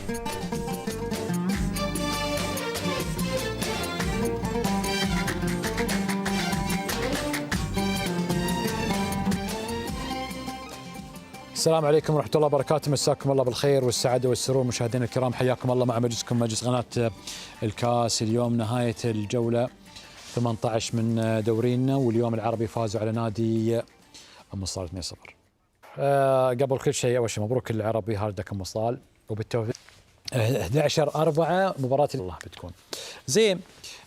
السلام عليكم ورحمة الله وبركاته، مساكم الله بالخير والسعادة والسرور مشاهدينا الكرام، حياكم الله مع مجلسكم مجلس قناة الكاس. اليوم نهاية الجولة 18 من دورينا، واليوم العربي فازوا على نادي أم صال 2-0. قبل كل شيء أول شيء مبروك للعربي هاردك أم صال، وبالتوفيق 11/4 مباراة الله بتكون. زين،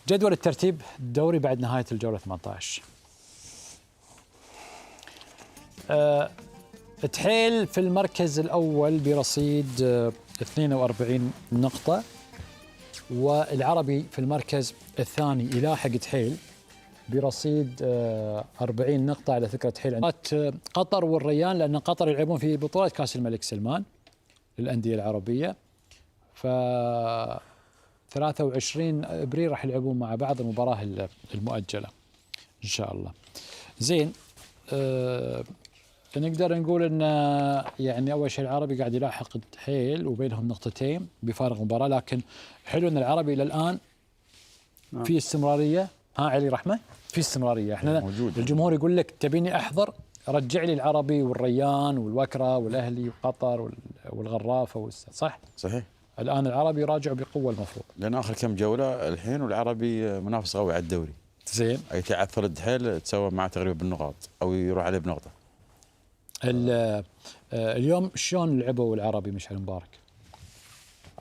جدول الترتيب الدوري بعد نهاية الجولة 18. تحيل في المركز الأول برصيد 42 نقطة، والعربي في المركز الثاني يلاحق تحيل برصيد 40 نقطة على ذكر تحيل. قطر والريان، لأن قطر يلعبون في بطولة كأس الملك سلمان للأندية العربية، ف 23 أبريل راح يلعبون مع بعض المباراة المؤجلة إن شاء الله. زين، نقدر نقول ان يعني اول شيء العربي قاعد يلاحق تحيل وبينهم نقطتين بفارق مباراه، لكن حلو ان العربي الى الان في استمراريه. علي رحمه، في استمراريه. احنا موجود. الجمهور يقول لك تبيني احضر، رجع لي العربي والريان والوكره والاهلي وقطر والغرافه صح؟ صحيح. الان العربي راجع بقوه المفروض، لان اخر كم جوله الحين والعربي منافس قوي على الدوري. زين، اي تعثر الدحيل تسوى معه تقريبا بالنقاط او يروح عليه بنقطه. اليوم شلون لعبوا العربي مشعل مبارك؟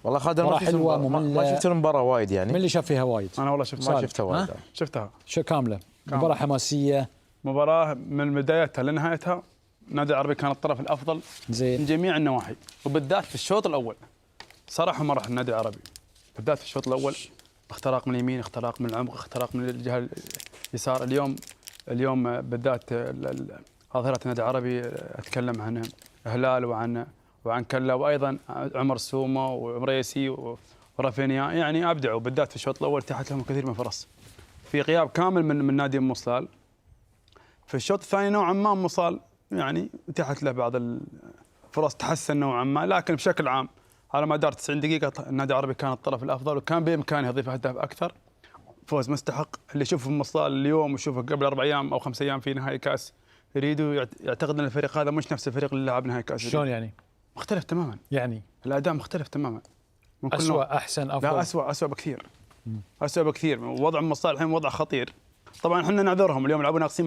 والله خالد مباراة حلوة مملة، ما شفت المباراة وايد يعني. من اللي شاف فيها وايد؟ انا والله ما شفتها وايد. شفتها كاملة. مباراة حماسية، مباراة من بدايتها لنهايتها النادي العربي كان الطرف الافضل زين من جميع النواحي، وبالذات في الشوط الاول صراحة ما راح النادي العربي، بالذات في الشوط الاول اختراق من اليمين، اختراق من العمق، اختراق من الجهة اليسار. اليوم بالذات ظاهرة النادي العربي اتكلم عن هلال وعن كلا، وايضا عمر سومه ومريسي ورافينيا، يعني ابدعوا بالذات في الشوط الاول، اتاحت لهم الكثير من الفرص في غياب كامل من نادي ام صال. في الشوط الثاني نوعا ما ام صال يعني اتاحت له بعض الفرص، تحسن نوعا ما، لكن بشكل عام على مدار 90 دقيقة النادي العربي كان الطرف الافضل، وكان بامكانه يضيف اهداف اكثر. فوز مستحق، اللي يشوفه ام صال اليوم ويشوفه قبل 4 أيام او 5 أيام في نهائي كاس يريدوا يعتقد ان الفريق هذا مش نفس الفريق اللي لعب نهائي كاس. شلون يعني؟ مختلف تماما، يعني الاداء مختلف تماما، من كل أسوأ أحسن أفضل؟ لا، أسوأ بكثير. أسوأ بكثير. وضع مصطلح الحين وضع خطير. طبعا احنا نعذرهم، اليوم لعبوا ناقصين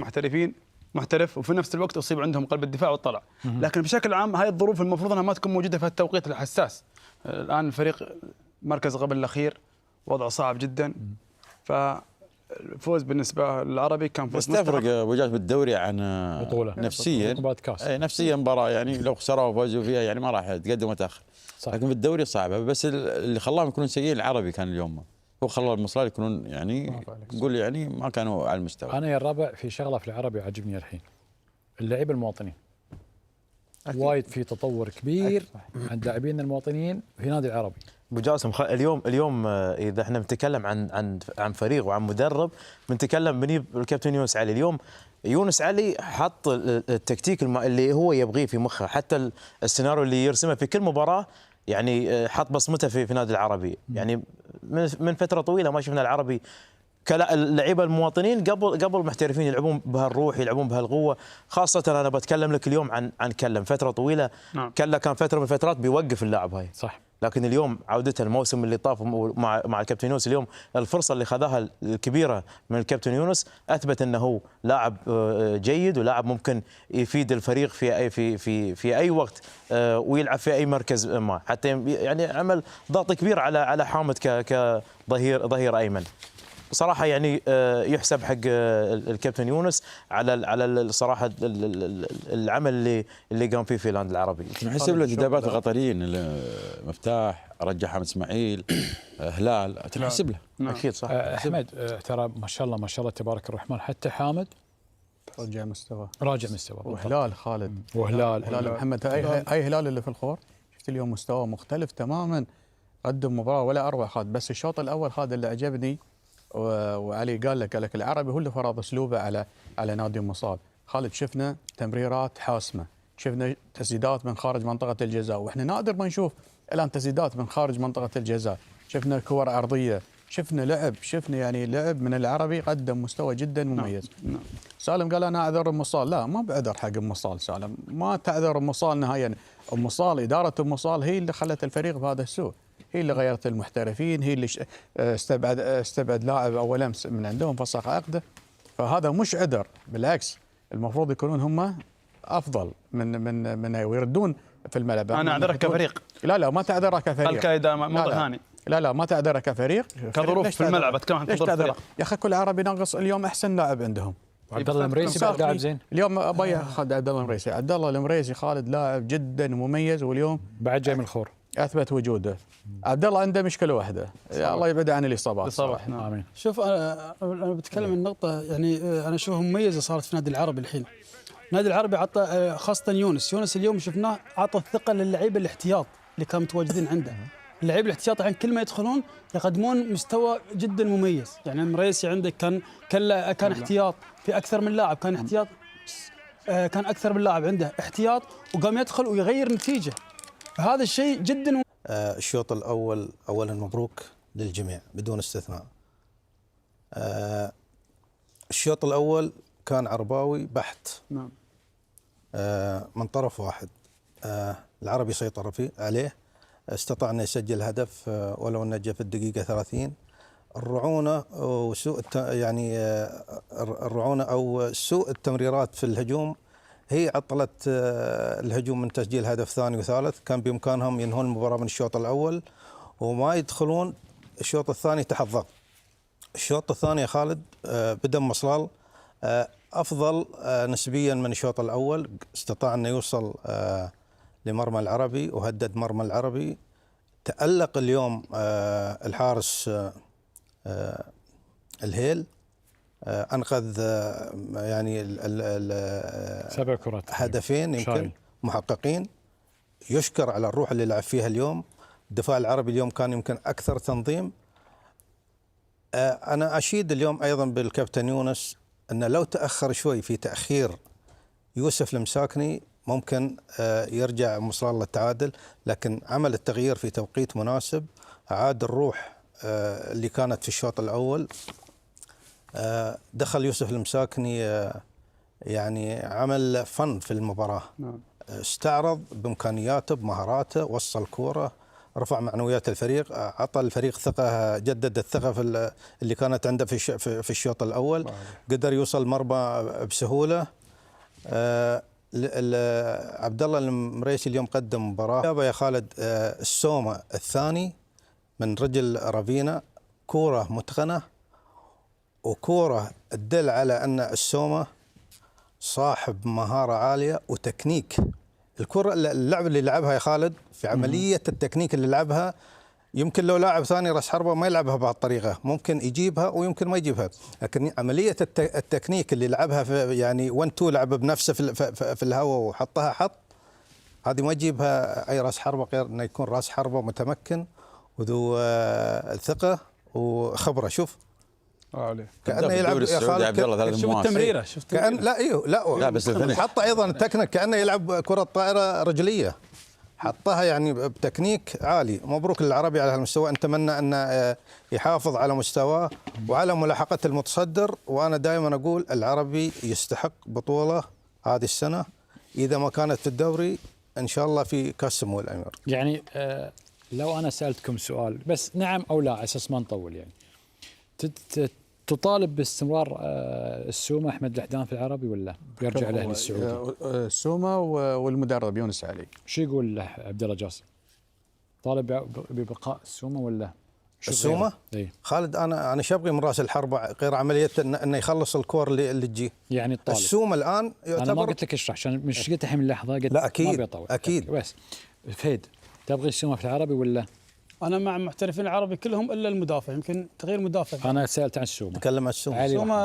محترف، وفي نفس الوقت اصيب عندهم قلب الدفاع والطلع. لكن بشكل عام هاي الظروف المفروض انها ما تكون موجوده في التوقيت الحساس. الان الفريق مركز قبل الاخير، وضعه صعب جدا. فالفوز بالنسبه للعربي كان فوز بس تفرق وجهات بالدوري عن بطولة نفسيا. نفسيا مباراه يعني لو خسروا وفازوا فيها يعني ما راح تقدم وتاخر، لكن بالدوري صعبه. بس اللي خلاهم يكونون سيئين العربي كان اليوم، هو خلى المصريين يكونون يعني نقول يعني ما كانوا على المستوى. انا يا الربع في شغله في العربي عجبني الحين، اللعيبه المواطنين وايد في تطور كبير عند لاعبين المواطنين في نادي العربي. ابو جاسم، اليوم اذا احنا بنتكلم عن فريق وعن مدرب، بنتكلم بني الكابتن يونس علي. اليوم يونس علي حط التكتيك اللي هو يبغيه في مخه، حتى السيناريو اللي يرسمه في كل مباراه يعني حط بصمته في نادي العربي. يعني من فتره طويله ما شفنا العربي اللعيبه المواطنين قبل المحترفين يلعبون بهالروح، يلعبون بهالقوه. خاصه انا بتكلم لك اليوم عن كلا، فتره طويله كلا كان فتره من الفترات بيوقف اللاعب هاي صح، لكن اليوم عودته الموسم اللي طاف مع الكابتن يونس، اليوم الفرصه اللي خذاها الكبيره من الكابتن يونس اثبت انه هو لاعب جيد ولاعب ممكن يفيد الفريق في اي وقت ويلعب في اي مركز ما، حتى يعني عمل ضغط كبير على حامد كظهير ايمن. صراحه يعني يحسب حق الكابتن يونس على الصراحه العمل اللي قام فيه في الهلال العربي. نحسب له انتدابات القطريين، مفتاح رجع حامد اسماعيل، هلال تنحسب له. اكيد صح. احمد ترى ما شاء الله تبارك الرحمن، حتى حامد راجع مستوى وهلال خالد هلال محمد، اي هلال اللي في الخور شفت اليوم مستوى مختلف تماما، قدم مباراه ولا اروع خالد. بس الشوط الاول خالد اللي عجبني، وعلي قال لك العربي هو اللي فرض اسلوبه على نادي ام صال. خالد شفنا تمريرات حاسمه، شفنا تسديدات من خارج منطقه الجزاء، واحنا نادر ما نشوف الان تسديدات من خارج منطقه الجزاء. شفنا كور عرضيه، شفنا لعب، شفنا يعني لعب من العربي قدم مستوى جدا مميز. نعم. سالم قال انا اعذر ام صال، لا ما بعذر حق ام صال. سالم ما تعذر ام صال نهائيا. ام صال، اداره ام صال هي اللي خلت الفريق بهذا السوء، هي اللي غيرت المحترفين، هي اللي استبعد لاعب اول امس من عندهم فسخ عقده. فهذا مش عذر، بالعكس المفروض يكونون هم افضل من ويردون في الملعب. انا اعذرك كفريق. لا ما تعذره كفريق. القاعده موضوع ثاني. لا ما تعذره كفريق. كظروف في الملعب اتكلم عن كظروف يا اخي كل عربي ناقص اليوم احسن لاعب عندهم. عبد الله المريسي بعد لاعب زين. اليوم ابي اخذ عبد الله المريسي. عبد الله المريسي خالد لاعب جدا مميز، واليوم بعد جاي من الخور. اثبت وجوده. عبد الله عنده مشكله واحده، الله يبعد عن الاصابات. نعم. امين. شوف انا بتكلم عن نقطه، يعني انا اشوفها مميزه صارت في النادي العربي الحين. النادي العربي عطى خاصه يونس اليوم شفناه عطى الثقه للعيبه الاحتياط اللي كانوا متواجدين عنده. اللعيبه الاحتياط الحين كل ما يدخلون يقدمون مستوى جدا مميز. يعني المريسي عندك كان احتياط في اكثر من لاعب، كان احتياط، كان اكثر من لاعب عنده احتياط وقام يدخل ويغير نتيجه. هذا الشيء جدا. الشوط الأول أولا مبروك للجميع بدون استثناء. الشوط الأول كان عرباوي بحت. نعم. من طرف واحد. العربي سيطر عليه، استطاع أن يسجل هدف ولو أنه جاء في الدقيقة 30. الرعونة وسوء الرعونة أو سوء التمريرات في الهجوم هي عطلت الهجوم من تسجيل هدف ثاني وثالث. كان بإمكانهم ينهون المباراة من الشوط الأول وما يدخلون الشوط الثاني تحت ضغط. الشوط الثاني يا خالد بدأ مصلال أفضل نسبيا من الشوط الأول، استطاع أن يوصل لمرمى العربي وهدد مرمى العربي. تألق اليوم الحارس الهيل، أنقذ يعني 7 كرات، هدفين يمكن محققين. يشكر على الروح اللي لعب فيها اليوم. الدفاع العربي اليوم كان يمكن أكثر تنظيم. أنا أشيد اليوم أيضا بالكابتن يونس أنه لو تأخر شوي في تأخير يوسف المساكني ممكن يرجع مصلال للتعادل، لكن عمل التغيير في توقيت مناسب، عاد الروح اللي كانت في الشوط الأول. دخل يوسف المساكني يعني عمل فن في المباراة. استعرض بإمكانياته بمهاراته، وصل كورة، رفع معنويات الفريق، عطى الفريق ثقة، جدد الثقة في اللي كانت عنده في الشوط الأول. قدر يوصل مرمى بسهولة. عبد الله المريسي اليوم قدم مباراة يا خالد. السومة الثاني من رجل رافينا، كورة متقنة وكورة تدل على أن السومة صاحب مهارة عالية وتكنيك. الكرة اللعب اللي لعبها يا خالد في عملية التكنيك اللي لعبها، يمكن لو لاعب ثاني راس حربة ما يلعبها بهالطريقة، ممكن يجيبها ويمكن ما يجيبها، لكن عملية التكنيك اللي لعبها في يعني 1-2 لعب بنفسه في الهواء وحطها حط، هذه ما يجيبها أي راس حربة غير أنه يكون راس حربة متمكن وذو الثقة وخبرة. شوف كأنه يلعب يا خالد. شوف التمريره، شفت كأن لا بس حط ايضا التكنيك كأنه يلعب كرة طائرة رجلية، حطها يعني بتكنيك عالي. مبروك للعربي على هالمستوى. نتمنى أن يحافظ على مستواه وعلى ملاحقة المتصدر. وأنا دائما أقول العربي يستحق بطولة هذه السنة، إذا ما كانت في الدوري إن شاء الله في كأس سمو الأمير. يعني لو أنا سألتكم سؤال بس نعم أو لا أساس ما نطول، يعني تطالب باستمرار السومة أحمد الحدان في العربي ولا يرجع الأهلي السعودي؟ السومة والمدرب يونس علي. شو يقول له عبد الله جاسم؟ طالب ببقاء السومة ولا السومة؟ خالد أنا شبغي من راس الحربة غير عملية إنه يخلص الكور اللي تجي. يعني الطالب السومة الآن يعتبر. أنا ما قلت لك اشرح عشان مش قلت الحين من اللحظة، قلت لا أكيد ما بيطول. أكيد. بس فهد تبغي السومة في العربي ولا؟ انا مع محترفين العربي كلهم الا المدافع، يمكن تغيير مدافع. انا سالت عن السومه. تكلم عن السومه. السومه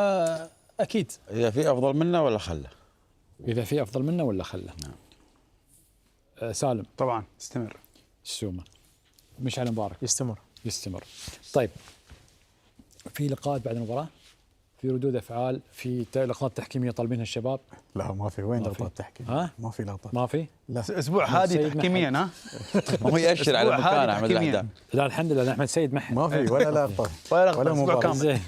اكيد اذا في افضل منه ولا خله. اذا في افضل منه ولا خله. نعم. سالم طبعا استمر. السومه مشعل مبارك يستمر. طيب في لقاءات بعد المباراه؟ في ردود افعال، في لقطات تحكيميه طالبينها الشباب؟ لا ما في، وين ما في. لقطات تحكيم؟ ها؟ ما في لقطات. ما في؟ لا اسبوع هادي سيد تحكيميا ها. هو يأشر على أسبوع مكان هادي احمد تحكيمياً. الاحداث. لا الحمد لله احمد سيد محل. ما في ولا لقطه ولا لقطة، أسبوع مباراة. كامل. زين.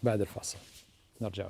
بعد الفاصل نرجع.